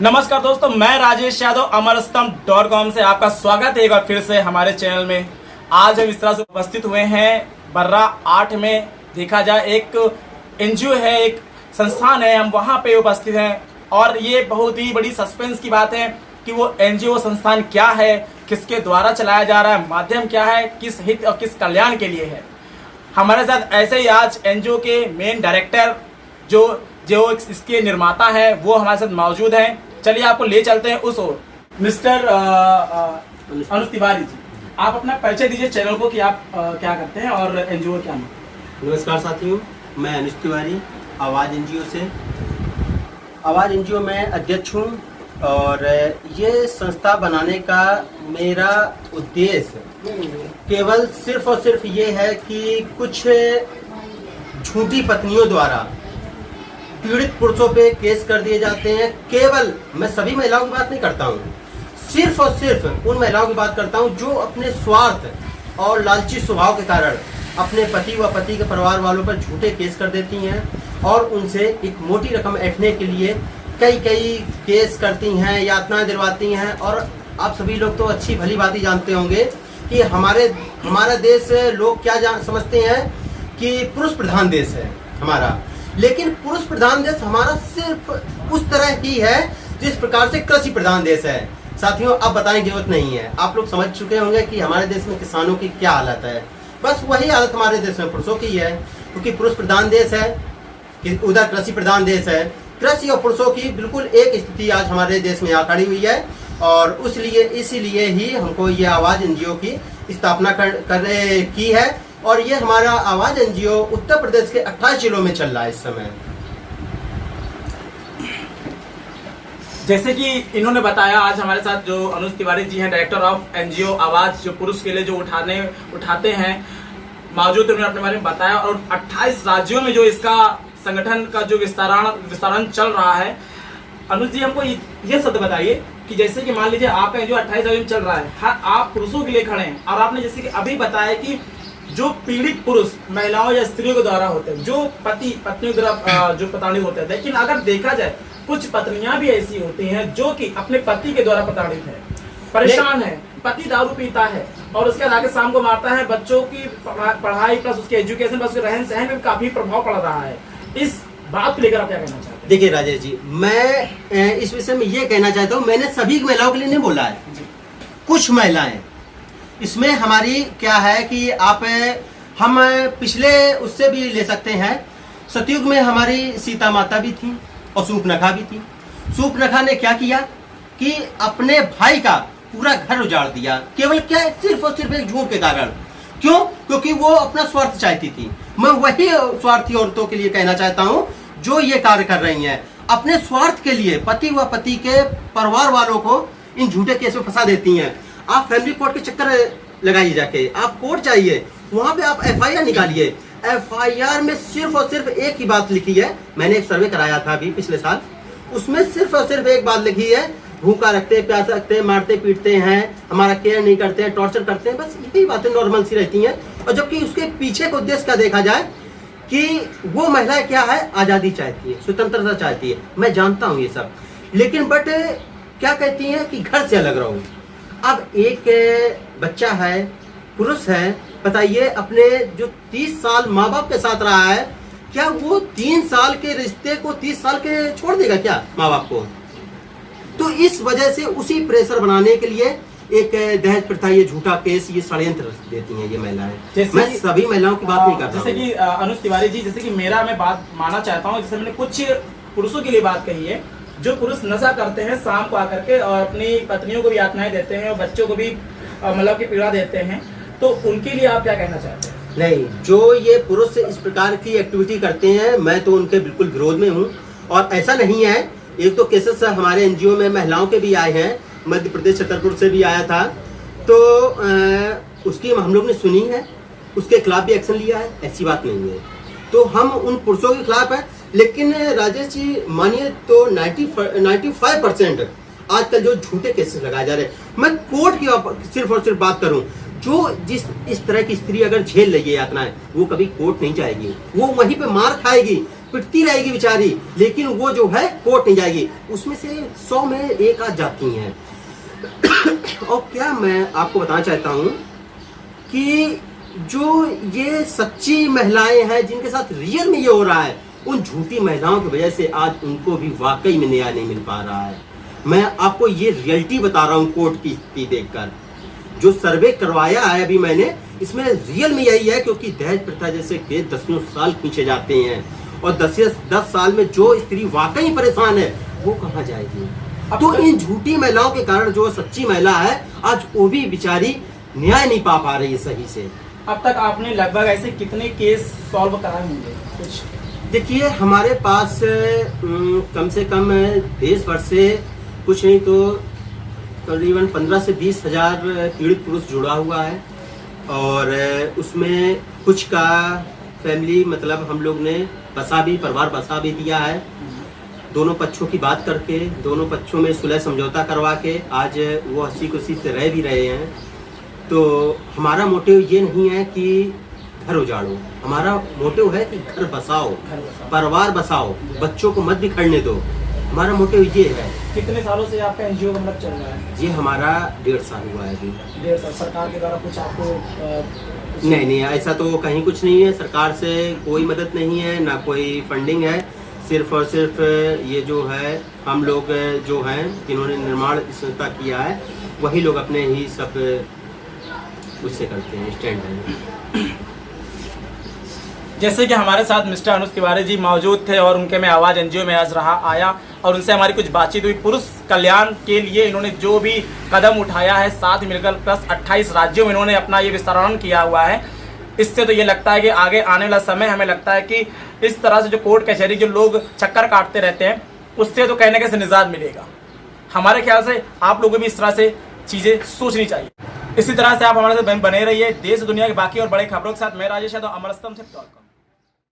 नमस्कार दोस्तों, मैं राजेश यादव अमरस्तंभ.com से आपका स्वागत है एक बार फिर से हमारे चैनल में। आज हम इस तरह से उपस्थित हुए हैं बर्रा 8 में। देखा जाए एक एनजीओ है, एक संस्थान है, हम वहाँ पे उपस्थित हैं और ये बहुत ही बड़ी सस्पेंस की बात है कि वो एनजीओ संस्थान क्या है, किसके द्वारा चलाया जा रहा है, माध्यम क्या है, किस हित और किस कल्याण के लिए है। हमारे साथ ऐसे ही आज एनजीओ के मेन डायरेक्टर जो इसके निर्माता हैं वो हमारे साथ मौजूद हैं। चलिए आपको ले चलते हैं उस ओर। मिस्टर अनुज तिवारी जी, आप अपना परिचय दीजिए चैनल को कि आप क्या करते हैं और एनजीओ क्या है। नमस्कार साथियों, मैं अनुज तिवारी आवाज़ एनजीओ से। आवाज़ एनजीओ में अध्यक्ष हूँ और ये संस्था बनाने का मेरा उद्देश्य केवल सिर्फ और सिर्फ ये है कि कुछ झूठी पत्नियों द्वारा पीड़ित पुरुषों पे केस कर दिए जाते हैं। केवल मैं सभी महिलाओं की बात नहीं करता हूँ, सिर्फ और सिर्फ उन महिलाओं की बात करता हूँ जो अपने स्वार्थ और लालची स्वभाव के कारण अपने पति व पति के परिवार वालों पर झूठे केस कर देती हैं और उनसे एक मोटी रकम ऐंठने के लिए कई केस करती हैं, यातनाएं दिलवाती हैं। और आप सभी लोग तो अच्छी भली बात ही जानते होंगे कि हमारा देश लोग क्या समझते हैं कि पुरुष प्रधान देश है हमारा, लेकिन पुरुष प्रधान देश हमारा सिर्फ उस तरह ही है जिस प्रकार से कृषि प्रधान देश है। साथियों, अब बताने की जरूरत नहीं है, आप लोग समझ चुके होंगे कि हमारे देश में किसानों की क्या हालत है। बस वही हालत हमारे देश में पुरुषों की है, क्योंकि पुरुष प्रधान देश है, उधर कृषि प्रधान देश है। कृषि और पुरुषों की बिल्कुल एक स्थिति आज हमारे देश में आ खड़ी हुई है और इसीलिए ही हमको ये आवाज़ एनजीओ की स्थापना की है। और ये हमारा आवाज़ एनजीओ उत्तर प्रदेश के 28 जिलों में चल रहा है इस समय। जैसे कि इन्होंने बताया, आज हमारे साथ जो अनुज तिवारी जी हैं, डायरेक्टर ऑफ एनजीओ आवाज, जो पुरुष के लिए जो उठाते हैं, मौजूद। उन्होंने अपने बारे में बताया और 28 राज्यों में जो इसका संगठन का जो विस्तारण चल रहा है। अनुज जी, हमको ये शब्द बताइए कि जैसे कि मान लीजिए आपका जो 28 राज्यों में चल रहा है, आप पुरुषों के लिए खड़े हैं और आपने जैसे कि अभी बताया कि जो पीड़ित पुरुष महिलाओं या स्त्रियों के द्वारा होते हैं, जो पत्नियों के द्वारा जो प्रताड़ित होते हैं, लेकिन अगर देखा जाए कुछ पत्नियां भी ऐसी होती हैं जो कि अपने पति के द्वारा प्रताड़ित है, परेशान है, पति दारू पीता है और उसके आगे शाम को मारता है। बच्चों की पढ़ाई प्लस उसके एजुकेशन प्लस उसके रहन सहन में काफी प्रभाव पड़ रहा है। इस बात को लेकर आप क्या कहना चाहते हैं? देखिए राजेश जी, मैं इस विषय में ये कहना चाहता हूँ, मैंने सभी महिलाओं के लिए नहीं बोला है, कुछ महिलाएं इसमें हमारी क्या है कि हम पिछले उससे भी ले सकते हैं। सतयुग में हमारी सीता माता भी थी और शूर्पणखा भी थी। शूर्पणखा ने क्या किया कि अपने भाई का पूरा घर उजाड़ दिया, केवल क्या, सिर्फ और सिर्फ एक झूठ के कारण। क्यों? क्योंकि वो अपना स्वार्थ चाहती थी। मैं वही स्वार्थी औरतों के लिए कहना चाहता हूँ जो ये कार्य कर रही हैं, अपने स्वार्थ के लिए पति व पति के परिवार वालों को इन झूठे केस में फंसा देती हैं। आप फैमिली कोर्ट के चक्कर लगाइए, जाके आप कोर्ट जाइए, वहां पे आप एफआईआर निकालिए। एफआईआर में सिर्फ और सिर्फ एक ही बात लिखी है, मैंने एक सर्वे कराया था अभी पिछले साल, उसमें सिर्फ और सिर्फ एक बात लिखी है, भूखा रखते, प्यासा रखते, मारते पीटते हैं, हमारा केयर नहीं करते हैं, टॉर्चर करते हैं। बस यही बातें नॉर्मल सी रहती हैं। और जबकि उसके पीछे का उद्देश्य क्या देखा जाए कि वो महिला क्या है, आज़ादी चाहती है, स्वतंत्रता चाहती है। मैं जानता हूँ ये सब, लेकिन बट क्या कहती है कि घर से अलग रहो। अब एक बच्चा है, पुरुष है, बताइए, अपने जो 30 साल माँ बाप के साथ रहा है, क्या वो 3 साल के रिश्ते को 30 साल के छोड़ देगा क्या माँ बाप को? तो इस वजह से उसी प्रेशर बनाने के लिए एक दहेज प्रथा, ये झूठा केस, ये षड्यंत्र देती हैं ये महिलाएं। मैं सभी महिलाओं की बात नहीं करता। जैसे कि अनुज तिवारी जी, जैसे कि मैं बात मानना चाहता हूँ, जैसे मैंने कुछ पुरुषों के लिए बात कही है, जो पुरुष नशा करते हैं शाम को आकर के और अपनी पत्नियों को भी यातनाएं देते हैं और बच्चों को भी मतलब की पीड़ा देते हैं, तो उनके लिए आप क्या कहना चाहते हैं? नहीं, जो ये पुरुष इस प्रकार की एक्टिविटी करते हैं, मैं तो उनके बिल्कुल विरोध में हूँ। और ऐसा नहीं है, एक तो केसेस हमारे एनजीओ में महिलाओं के भी आए हैं, मध्य प्रदेश छतरपुर से भी आया था, तो उसकी हम लोग ने सुनी है, उसके खिलाफ भी एक्शन लिया है, ऐसी बात नहीं है। तो हम उन पुरुषों के खिलाफ है, लेकिन राजेश जी मानिए तो 95% आजकल जो झूठे केसेस लगाए जा रहे हैं, मैं कोर्ट की सिर्फ और सिर्फ बात करूं, जो इस तरह की स्त्री अगर झेल रही है यातनाएं, वो कभी कोर्ट नहीं जाएगी, वो वहीं पे मार खाएगी। पिटती रहेगी बेचारी, लेकिन वो जो है कोर्ट नहीं जाएगी। उसमें से 100 में 1 आध जाती हैं। और क्या मैं आपको बताना चाहता हूँ कि जो ये सच्ची महिलाएं हैं जिनके साथ रियल में ये हो रहा है, उन झूठी महिलाओं की वजह से आज उनको भी वाकई में न्याय नहीं मिल पा रहा है। मैं आपको ये रियलिटी बता रहा हूँ कोर्ट की स्थिति देखकर। जो सर्वे करवाया है अभी मैंने, इसमें रियल में यही है, क्योंकि दहेज प्रथा जैसे केस 10 साल खींचे जाते हैं और 10 साल में जो स्त्री वाकई परेशान है वो कहाँ जाएगी। तो इन झूठी महिलाओं के कारण जो सच्ची महिला है आज वो भी बेचारी न्याय नहीं पा रही है सही से। अब तक आपने लगभग ऐसे कितने केस सॉल्व कराए होंगे कुछ? देखिए हमारे पास कम से कम देश भर से कुछ नहीं तो करीबन 15 से 20 हजार पीड़ित पुरुष जुड़ा हुआ है, और उसमें कुछ का फैमिली मतलब हम लोग ने परिवार बसा भी दिया है। दोनों पक्षों की बात करके, दोनों पक्षों में सुलह समझौता करवा के आज वो हंसी खुशी से रह भी रहे हैं। तो हमारा मोटिव ये नहीं है कि घर उजाड़ो, हमारा मोटिव है कि घर बसाओ, परिवार बसाओ, बच्चों को मत बिखरने दो। हमारा मोटिव ये है। कितने सालों से आपका एनजीओ का मतलब चल रहा है? ये हमारा 1.5 साल हुआ है अभी। 1.5 साल। सरकार के द्वारा कुछ आपको नहीं, ऐसा तो कहीं कुछ नहीं है। सरकार से कोई मदद नहीं है, ना कोई फंडिंग है। सिर्फ और सिर्फ ये जो है हम लोग जो हैं जिन्होंने निर्माण संस्था किया है वही लोग अपने ही सब उससे करते हैं, स्टैंड है। जैसे कि हमारे साथ मिस्टर अनुज तिवारी जी मौजूद थे और उनके में आवाज़ एनजीओ में आज आया और उनसे हमारी कुछ बातचीत हुई। पुरुष कल्याण के लिए इन्होंने जो भी कदम उठाया है, साथ मिलकर प्लस 28 राज्यों में इन्होंने अपना ये विस्तारण किया हुआ है। इससे तो ये लगता है कि आगे आने वाला समय हमें लगता है कि इस तरह से जो कोर्ट कचहरी जो लोग चक्कर काटते रहते हैं उससे तो कहने के से निजात मिलेगा। हमारे ख्याल से आप लोगों को भी इस तरह से चीज़ें सोचनी चाहिए। इसी तरह से आप हमारे साथ बने रहिए। देश दुनिया के बाकी और बड़े खबरों के साथ मैं राजेश यादव, अमर स्तंभ से।